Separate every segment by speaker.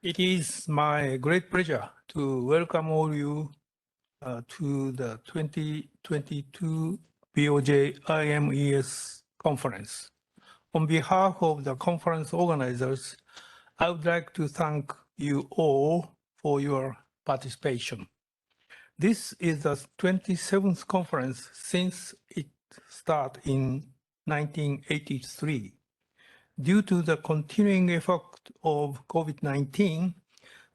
Speaker 1: It is my great pleasure to welcome all you to the 2022 BOJ-IMES Conference. On behalf of the conference organizers, I would like to thank you all for your participation. This is the 27th conference since it started in 1983. Due to the continuing effect of COVID-19,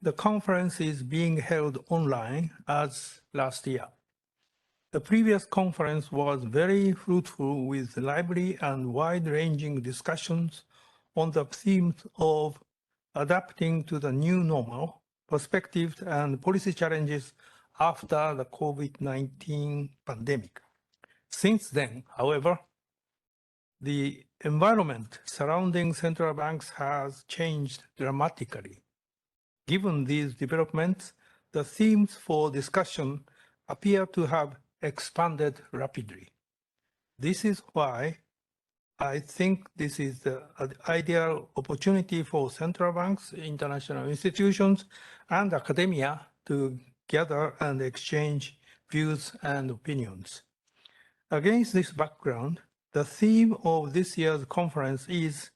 Speaker 1: the conference is being held online as last year. The previous conference was very fruitful with lively and wide-ranging discussions on the themes of adapting to the new normal, perspectives and policy challenges after the COVID-19 pandemic. Since then, however, the environment surrounding central banks has changed dramatically. Given these developments, the themes for discussion appear to have expanded rapidly. This is why I think this is the ideal opportunity for central banks, international institutions, and academia to gather and exchange views and opinions. Against this background, the theme of this year's conference is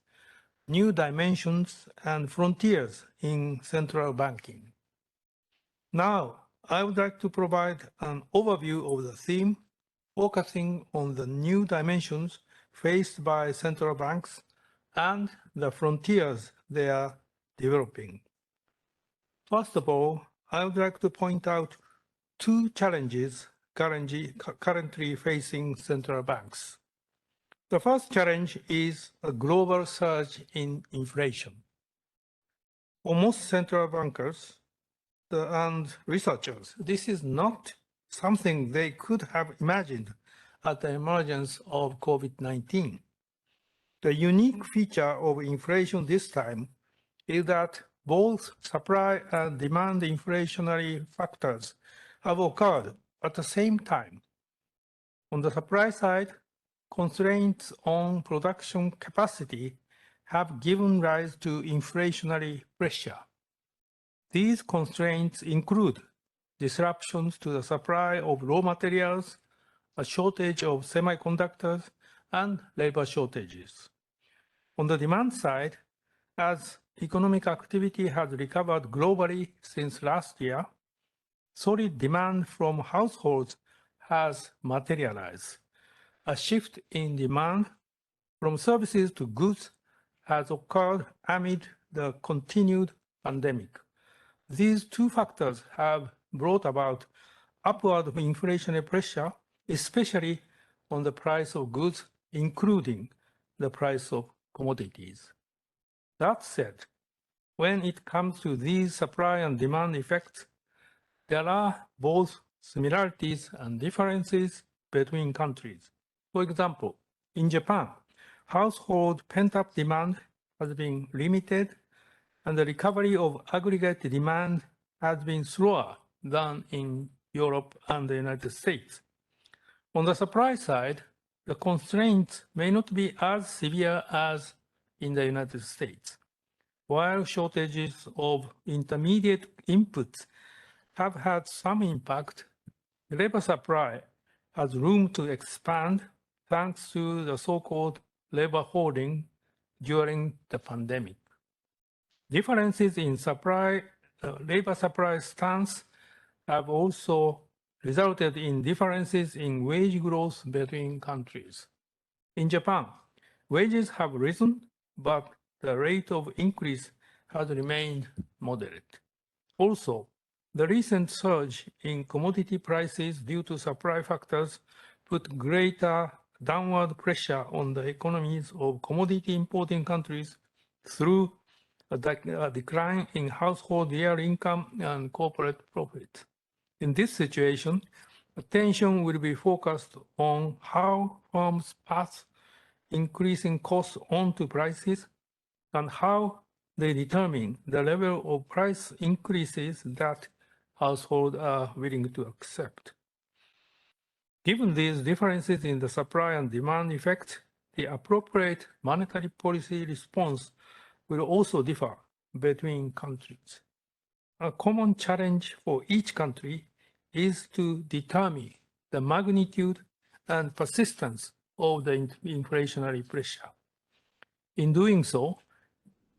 Speaker 1: New Dimensions and Frontiers in Central Banking. Now, I would like to provide an overview of the theme, focusing on the new dimensions faced by central banks and the frontiers they are developing. First of all, I would like to point out two challenges currently facing central banks. The first challenge is a global surge in inflation. For most central bankers and researchers, this is not something they could have imagined at the emergence of COVID-19. The unique feature of inflation this time is that both supply and demand inflationary factors have occurred at the same time. On the supply side, constraints on production capacity have given rise to inflationary pressure. These constraints include disruptions to the supply of raw materials, a shortage of semiconductors, and labor shortages. On the demand side, as economic activity has recovered globally since last year, solid demand from households has materialized. A shift in demand from services to goods has occurred amid the continued pandemic. These two factors have brought about upward inflationary pressure, especially on the price of goods, including the price of commodities. That said, when it comes to these supply and demand effects, there are both similarities and differences between countries. For example, in Japan, household pent-up demand has been limited, and the recovery of aggregate demand has been slower than in Europe and the United States. On the supply side, the constraints may not be as severe as in the United States. While shortages of intermediate inputs have had some impact, labor supply has room to expand thanks to the so-called labor hoarding during the pandemic. Differences in labor supply stance have also resulted in differences in wage growth between countries. In Japan, wages have risen, but the rate of increase has remained moderate. Also, the recent surge in commodity prices due to supply factors put greater downward pressure on the economies of commodity importing countries through a decline in household real income and corporate profit. In this situation, attention will be focused on how firms pass increasing costs on to prices and how they determine the level of price increases that households are willing to accept. Given these differences in the supply and demand effects, the appropriate monetary policy response will also differ between countries. A common challenge for each country is to determine the magnitude and persistence of the inflationary pressure. In doing so,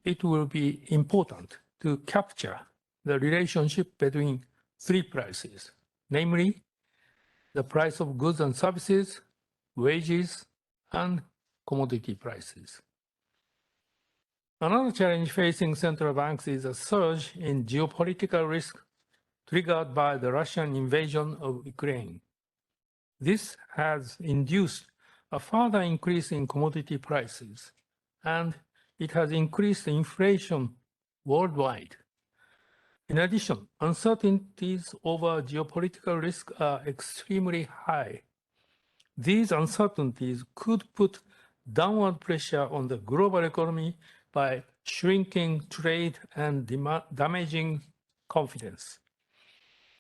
Speaker 1: it will be important to capture the relationship between three prices, namely the price of goods and services, wages, and commodity prices. Another challenge facing central banks is a surge in geopolitical risk triggered by the Russian invasion of Ukraine. This has induced a further increase in commodity prices, and it has increased inflation worldwide. In addition, uncertainties over geopolitical risk are extremely high. These uncertainties could put downward pressure on the global economy by shrinking trade and damaging confidence.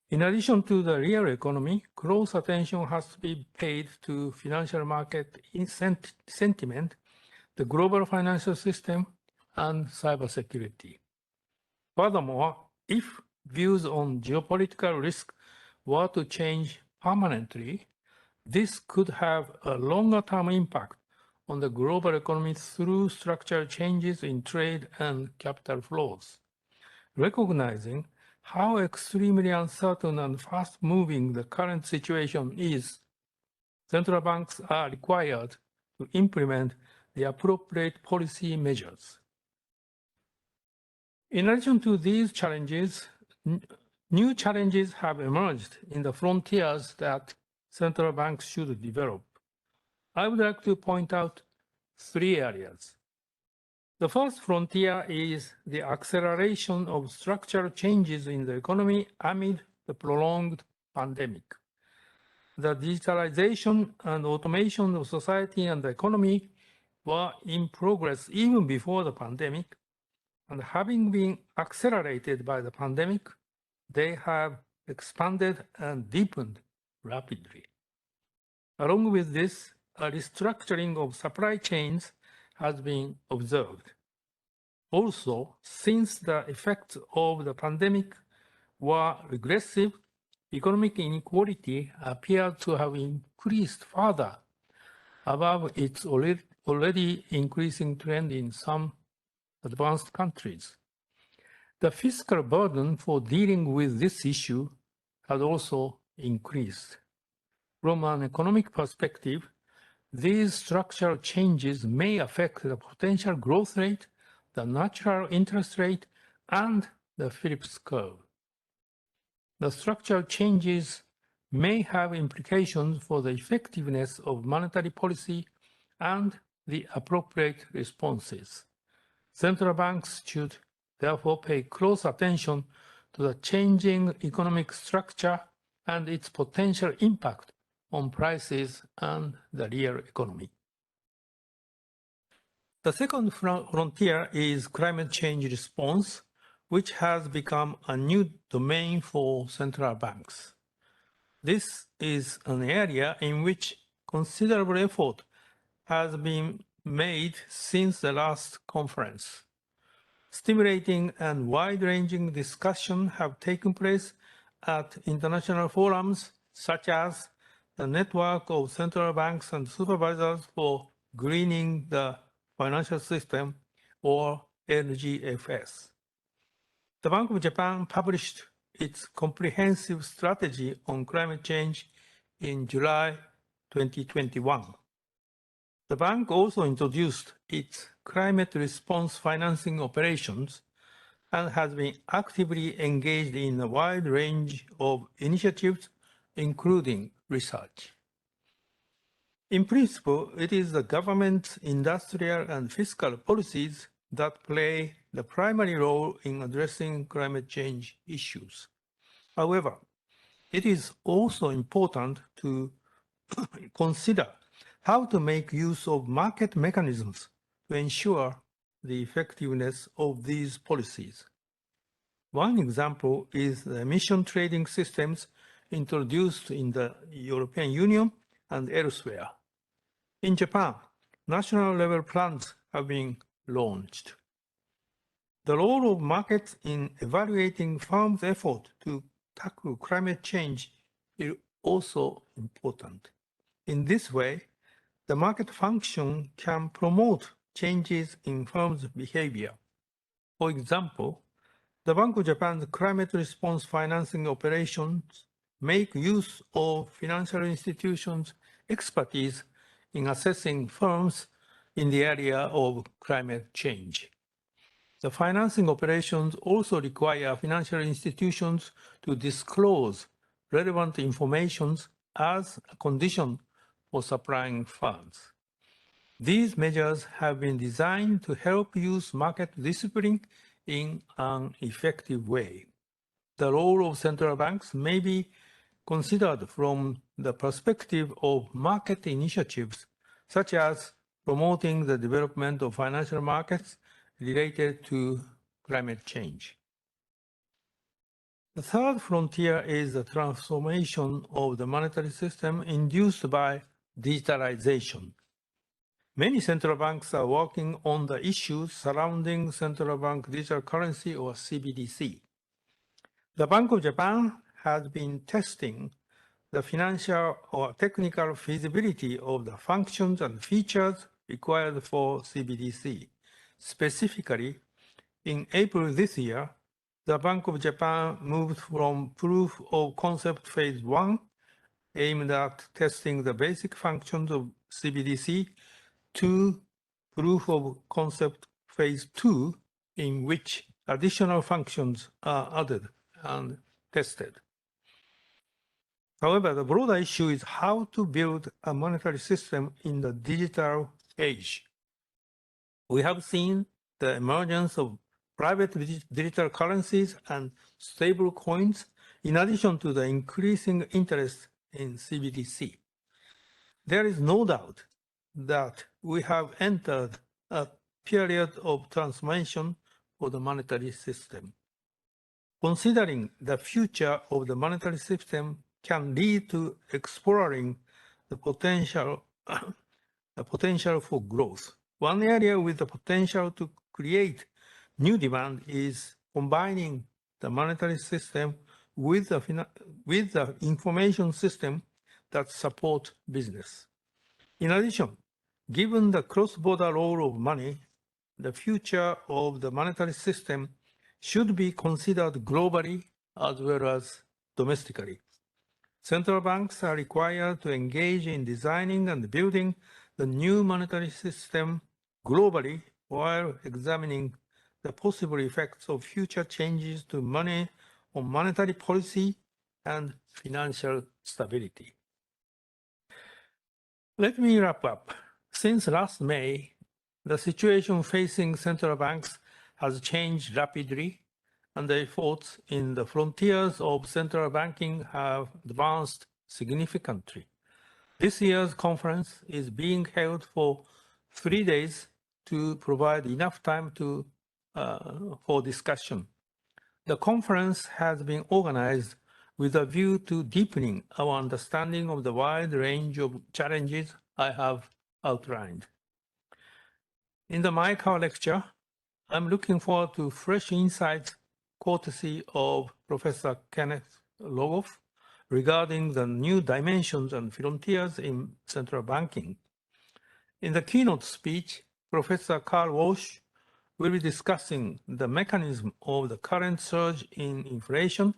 Speaker 1: In addition to the real economy, close attention has to be paid to financial market sentiment, the global financial system, and cybersecurity. Furthermore, if views on geopolitical risk were to change permanently, this could have a longer-term impact on the global economy through structural changes in trade and capital flows. Recognizing how extremely uncertain and fast-moving the current situation is, central banks are required to implement the appropriate policy measures. In addition to these challenges, new challenges have emerged in the frontiers that central banks should develop. I would like to point out three areas. The first frontier is the acceleration of structural changes in the economy amid the prolonged pandemic. The digitalization and automation of society and the economy were in progress even before the pandemic, and having been accelerated by the pandemic, they have expanded and deepened rapidly. Along with this, a restructuring of supply chains has been observed. Also, since the effects of the pandemic were regressive, economic inequality appeared to have increased further above its already increasing trend in some advanced countries. The fiscal burden for dealing with this issue has also increased. From an economic perspective, these structural changes may affect the potential growth rate, the natural interest rate, and the Phillips curve. The structural changes may have implications for the effectiveness of monetary policy and the appropriate responses. Central banks should therefore pay close attention to the changing economic structure and its potential impact on prices and the real economy. The second frontier is climate change response, which has become a new domain for central banks. This is an area in which considerable effort has been made since the last conference. Stimulating and wide-ranging discussions have taken place at international forums such as the Network of Central Banks and Supervisors for Greening the Financial System, or NGFS. The Bank of Japan published its comprehensive strategy on climate change in July 2021. The bank also introduced its climate response financing operations and has been actively engaged in a wide range of initiatives, including research. In principle, it is the government's industrial and fiscal policies that play the primary role in addressing climate change issues. However, it is also important to consider how to make use of market mechanisms to ensure the effectiveness of these policies. One example is the emission trading systems introduced in the European Union and elsewhere. In Japan, national level plans have been launched. The role of markets in evaluating firms' effort to tackle climate change is also important. In this way, the market function can promote changes in firms' behavior. For example, the Bank of Japan's climate response financing operations make use of financial institutions' expertise in assessing firms in the area of climate change. The financing operations also require financial institutions to disclose relevant information as a condition for supplying funds. These measures have been designed to help use market discipline in an effective way. The role of central banks may be considered from the perspective of market initiatives, such as promoting the development of financial markets related to climate change. The third frontier is the transformation of the monetary system induced by digitalization. Many central banks are working on the issues surrounding central bank digital currency or CBDC. The Bank of Japan has been testing the financial or technical feasibility of the functions and features required for CBDC. Specifically, in April this year, the Bank of Japan moved from proof of concept phase 1, aimed at testing the basic functions of CBDC, to proof of concept phase 2, in which additional functions are added and tested. However, the broader issue is how to build a monetary system in the digital age. We have seen the emergence of private digital currencies and stable coins, in addition to the increasing interest in CBDC. There is no doubt that we have entered a period of transformation for the monetary system. Considering the future of the monetary system can lead to exploring the potential for growth. One area with the potential to create new demand is combining the monetary system with the information system that support business. In addition, given the cross-border role of money, the future of the monetary system should be considered globally as well as domestically. Central banks are required to engage in designing and building the new monetary system globally while examining the possible effects of future changes to money on monetary policy and financial stability. Let me wrap up. Since last May, the situation facing central banks has changed rapidly, and the efforts in the frontiers of central banking have advanced significantly. This year's conference is being held for 3 days to provide enough time for discussion. The conference has been organized with a view to deepening our understanding of the wide range of challenges I have outlined. In the Maekawa lecture, I'm looking forward to fresh insights courtesy of Professor Kenneth Logoff regarding the new dimensions and frontiers in central banking. In the keynote speech, Professor Carl Walsh will be discussing the mechanism of the current surge in inflation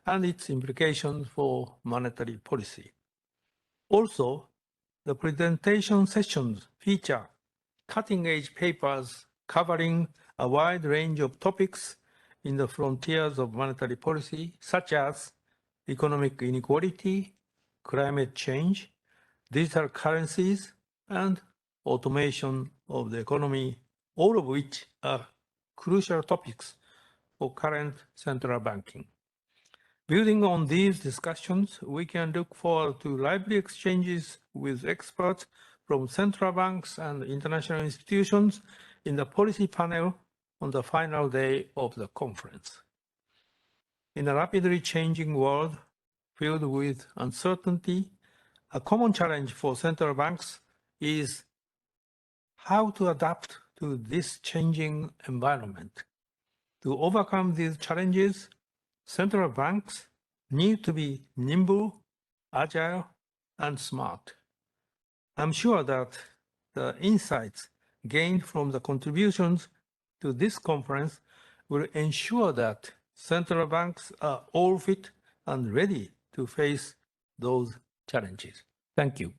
Speaker 1: and its implications for monetary policy. Also, the presentation sessions feature cutting-edge papers covering a wide range of topics in the frontiers of monetary policy, such as economic inequality, climate change, digital currencies, and automation of the economy, all of which are crucial topics for current central banking. Building on these discussions, we can look forward to lively exchanges with experts from central banks and international institutions in the policy panel on the final day of the conference. In a rapidly changing world filled with uncertainty, a common challenge for central banks is how to adapt to this changing environment. To overcome these challenges, central banks need to be nimble, agile, and smart. I'm sure that the insights gained from the contributions to this conference will ensure that central banks are all fit and ready to face those challenges. Thank you.